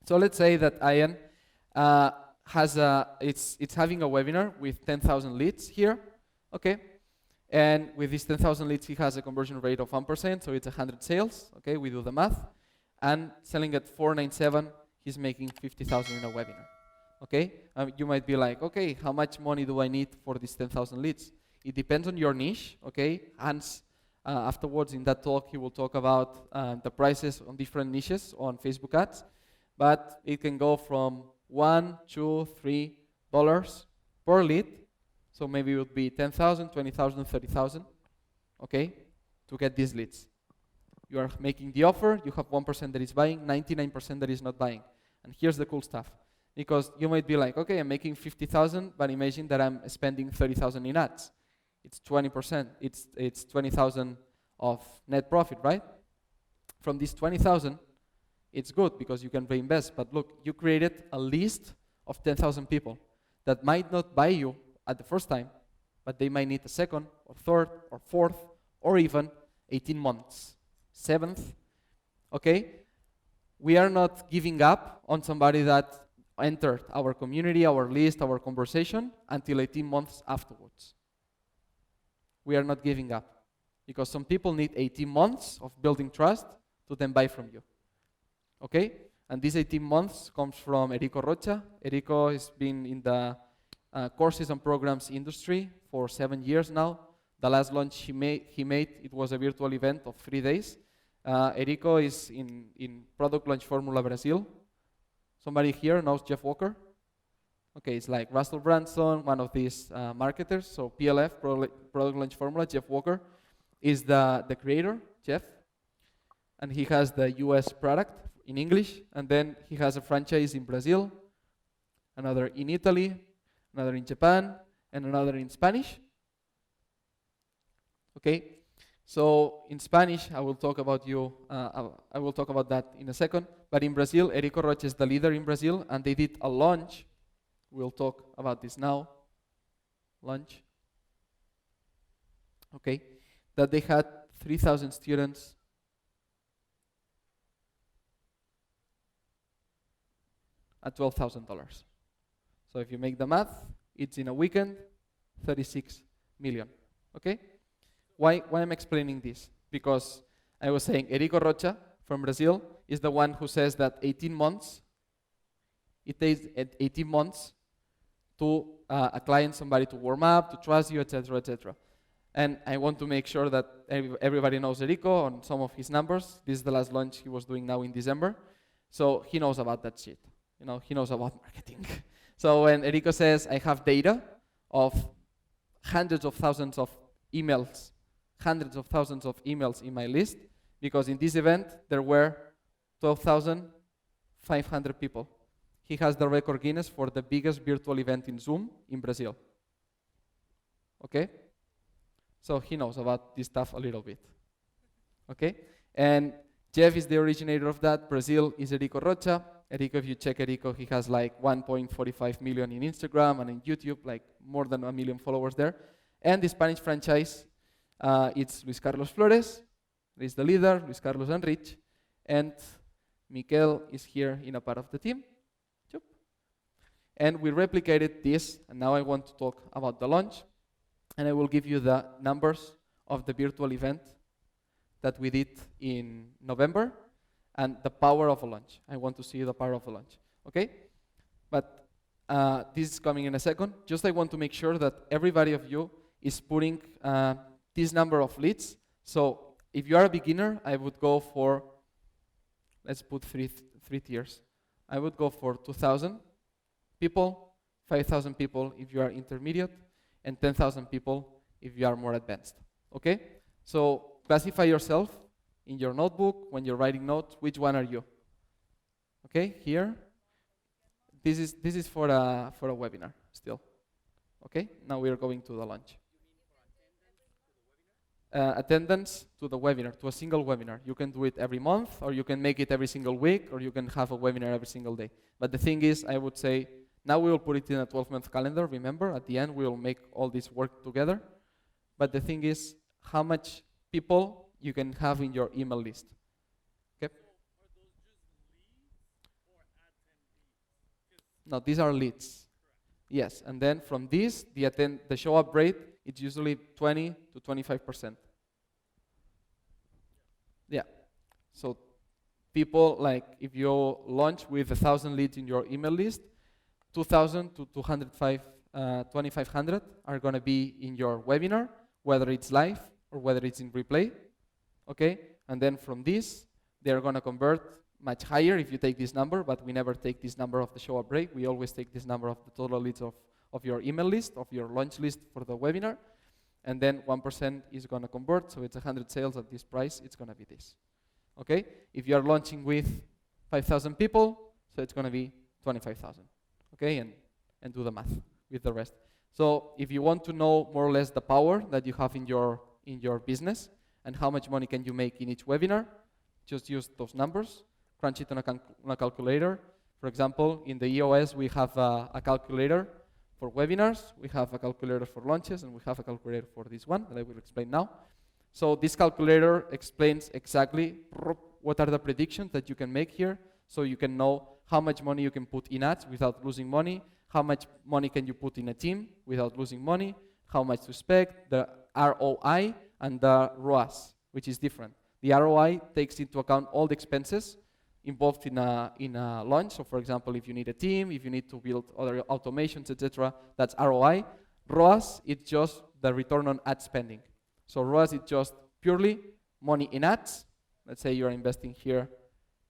So let's say that Ian uh, it's having a webinar with 10,000 leads here, okay? And with these 10,000 leads, he has a conversion rate of 1%, so it's 100 sales, okay? We do the math. And selling at 497, he's making 50,000 in a webinar, okay? You might be like, okay, how much money do I need for these 10,000 leads? It depends on your niche, okay? Hans, afterwards in that talk, he will talk about the prices on different niches on Facebook ads, but it can go from $1, $2, $3 per lead. So maybe it would be 10,000, 20,000, 30,000, okay, to get these leads. You are making the offer, you have 1% that is buying, 99% that is not buying. And here's the cool stuff. Because you might be like, okay, I'm making 50,000, but imagine that I'm spending 30,000 in ads. It's 20%, it's 20,000 of net profit, right? From this 20,000, it's good because you can reinvest. But look, you created a list of 10,000 people that might not buy you at the first time, but they might need a second, or third, or fourth, or even 18 months. Seventh, okay? We are not giving up on somebody that entered our community, our list, our conversation until 18 months afterwards. We are not giving up because some people need 18 months of building trust to then buy from you, okay? And these 18 months comes from Erico Rocha. Erico has been in the courses and programs industry for 7 years now. The last launch he made, it was a virtual event of 3 days. Erico is in Product Launch Formula Brazil. Somebody here knows Jeff Walker? Okay, it's like Russell Branson, one of these marketers. So PLF, Product Launch Formula, Jeff Walker, is the creator, Jeff. And he has the US product in English. And then he has a franchise in Brazil, another in Italy, another in Japan, and another in Spanish. Okay, so in Spanish, I will talk about I will talk about that in a second. But in Brazil, Erico Rocha is the leader in Brazil, and they did a launch. We'll talk about this now. Launch. Okay, that they had 3,000 students. At $12,000. So if you make the math, it's in a weekend, 36 million, okay? Why I'm explaining this? Because I was saying Erico Rocha from Brazil is the one who says that 18 months, it takes 18 months to a client, somebody to warm up, to trust you, etc., etc. And I want to make sure that everybody knows Erico on some of his numbers. This is the last launch he was doing now in December. So he knows about that shit. You know, he knows about marketing. So when Erico says, I have data of hundreds of thousands of emails in my list, because in this event, there were 12,500 people. He has the record Guinness for the biggest virtual event in Zoom in Brazil. Okay? So he knows about this stuff a little bit. Okay? And Jeff is the originator of that. Brazil is Erico Rocha. Erico, if you check Erico, he has like 1.45 million in Instagram and in YouTube, like more than 1 million followers there. And the Spanish franchise, it's Luis Carlos Flores, he's the leader, Luis Carlos and Rich, and Miquel is here in a part of the team. And we replicated this, and now I want to talk about the launch, and I will give you the numbers of the virtual event that we did in November, and the power of a launch. I want to see the power of a launch, okay? But this is coming in a second. Just I want to make sure that everybody of you is putting this number of leads. So if you are a beginner, I would go for, let's put three tiers. I would go for 2,000 people, 5,000 people if you are intermediate, and 10,000 people if you are more advanced, okay? So classify yourself in your notebook, when you're writing notes, which one are you? Okay, here. This is for a webinar still. Okay, now we are going to the launch. Attendance to the webinar, to a single webinar. You can do it every month, or you can make it every single week, or you can have a webinar every single day. But the thing is, I would say, now we will put it in a 12-month calendar, remember, at the end we will make all this work together. But the thing is, how much people you can have in your email list. Okay? No, these are leads. Yes, and then from this, the show up rate is usually 20 to 25%. Yeah. So people, like, if you launch with 1,000 leads in your email list, 2,000 to 2,500 are going to be in your webinar, whether it's live or whether it's in replay. Okay, and then from this, they're going to convert much higher if you take this number, but we never take this number of the show up rate. We always take this number of the total leads of your email list, of your launch list for the webinar, and then 1% is going to convert, so it's 100 sales at this price, it's going to be this. Okay, if you are launching with 5,000 people, so it's going to be 25,000. Okay, and do the math with the rest. So if you want to know more or less the power that you have in your business and how much money can you make in each webinar, just use those numbers, crunch it on a calculator. For example, in the EOS, we have a calculator for webinars, we have a calculator for launches, and we have a calculator for this one that I will explain now. So this calculator explains exactly what are the predictions that you can make here, so you can know how much money you can put in ads without losing money, how much money can you put in a team without losing money, how much to expect, the ROI, and the ROAS, which is different. The ROI takes into account all the expenses involved in a launch. So for example, if you need a team, if you need to build other automations, etc., that's ROI. ROAS, it's just the return on ad spending. So ROAS is just purely money in ads. Let's say you're investing here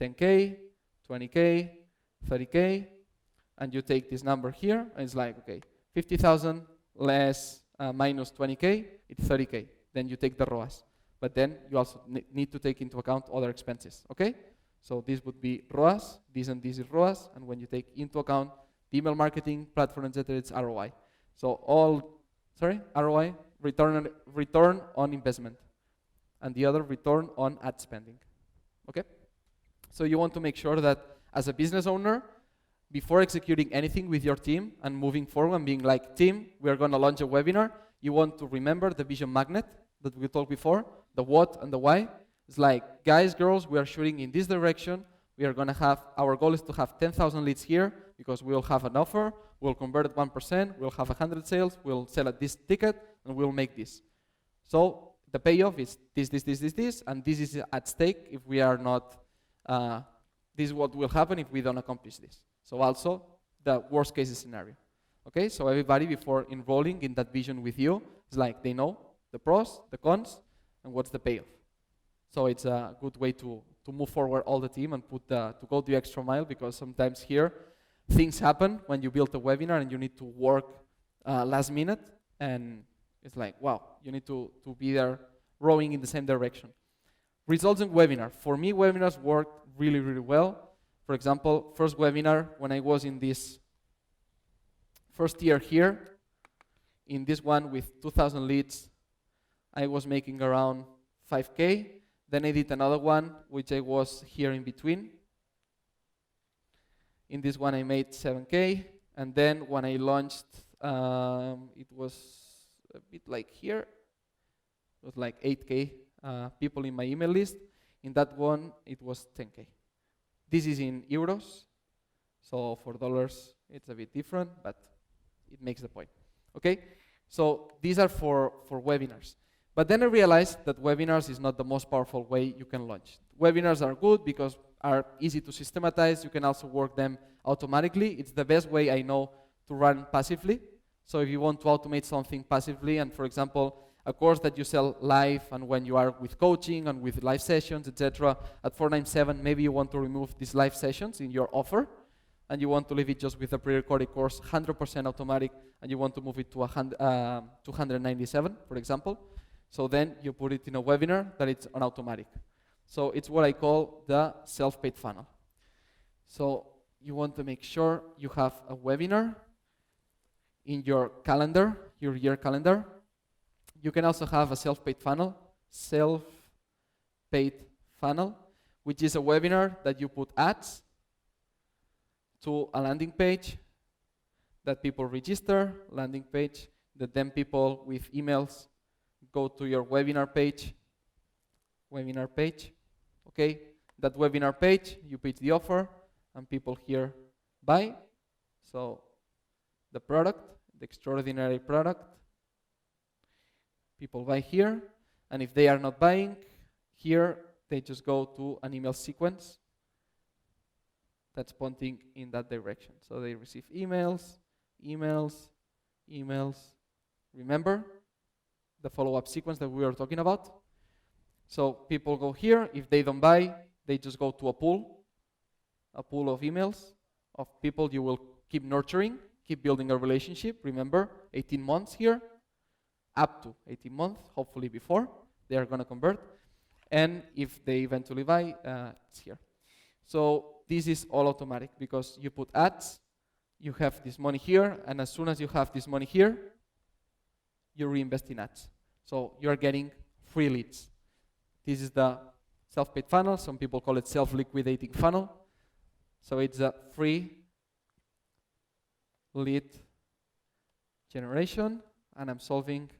10K, 20K, 30K, and you take this number here, and it's like, okay, 50,000 less minus 20K, it's 30K. Then you take the ROAS. But then you also need to take into account other expenses, okay? So this would be ROAS, this and this is ROAS, and when you take into account the email marketing, platform, etc., it's ROI. So ROI, return on investment, and the other return on ad spending, okay? So you want to make sure that as a business owner, before executing anything with your team and moving forward and being like, team, we are going to launch a webinar, you want to remember the vision magnet that we talked before, the what and the why. It's like, guys, girls, we are shooting in this direction. We are going to have, our goal is to have 10,000 leads here because we'll have an offer, we'll convert at 1%, we'll have 100 sales, we'll sell at this ticket, and we'll make this. So the payoff is this, and this is at stake if we are not, this is what will happen if we don't accomplish this. So also the worst case scenario. Okay, so everybody before enrolling in that vision with you, it's like they know the pros, the cons, and what's the payoff. So it's a good way to move forward all the team and to go the extra mile, because sometimes here things happen when you build a webinar and you need to work last minute, and it's like, wow, you need to be there rowing in the same direction. Results in webinar. For me, webinars work really, really well. For example, first webinar, when I was in this first year here, in this one with 2,000 leads, I was making around 5K. Then I did another one, which I was here in between. In this one, I made 7K. And then when I launched, it was a bit like here. It was like 8K people in my email list. In that one, it was 10K. This is in euros. So for dollars, it's a bit different, but it makes the point. Okay? So these are for webinars. But then I realized that webinars is not the most powerful way you can launch. Webinars are good because are easy to systematize. You can also work them automatically. It's the best way I know to run passively. So if you want to automate something passively, and for example, a course that you sell live, and when you are with coaching and with live sessions, etc., at 497, maybe you want to remove these live sessions in your offer, and you want to leave it just with a pre-recorded course, 100% automatic, and you want to move it to 297, for example. So then you put it in a webinar that it's on automatic. So it's what I call the self-paid funnel. So you want to make sure you have a webinar in your calendar, your year calendar. You can also have a self-paid funnel, which is a webinar that you put ads to a landing page that people register, landing page, that then people with emails go to your webinar page, okay? That webinar page, you pitch the offer, and people here buy, So the product, the extraordinary product, people buy here, and if they are not buying here, they just go to an email sequence that's pointing in that direction. So they receive emails, emails, emails. Remember the follow-up sequence that we were talking about? So people go here. If they don't buy, they just go to a pool of emails of people you will keep nurturing, keep building a relationship. Remember, 18 months here, up to 18 months, hopefully before, they are going to convert. And if they eventually buy, it's here. So this is all automatic because you put ads, you have this money here, and as soon as you have this money here, you reinvest in ads. So you're getting free leads. This is the self-paid funnel. Some people call it self-liquidating funnel. So it's a free lead generation, and I'm solving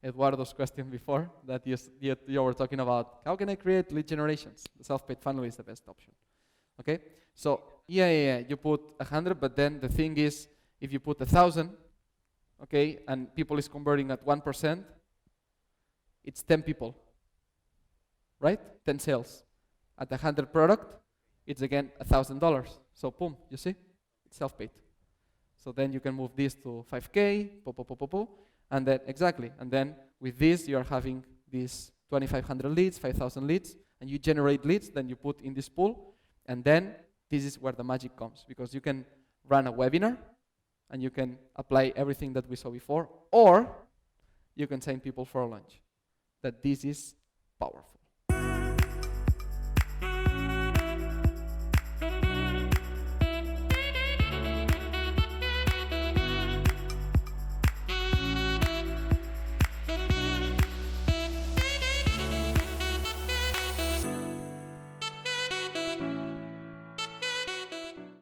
Eduardo's question before that you were talking about. How can I create lead generations? The self-paid funnel is the best option. Okay, so yeah, you put 100, but then the thing is, if you put 1,000, okay, and people is converting at 1%, it's 10 people, right? 10 sales. At 100 product, it's again $1,000. So boom, you see, it's self-paid. So then you can move this to 5K, and then exactly, and then with this you are having these 2,500 leads, 5,000 leads, and you generate leads, then you put in this pool. And then this is where the magic comes, because you can run a webinar and you can apply everything that we saw before, or you can sign people for a lunch. That this is powerful.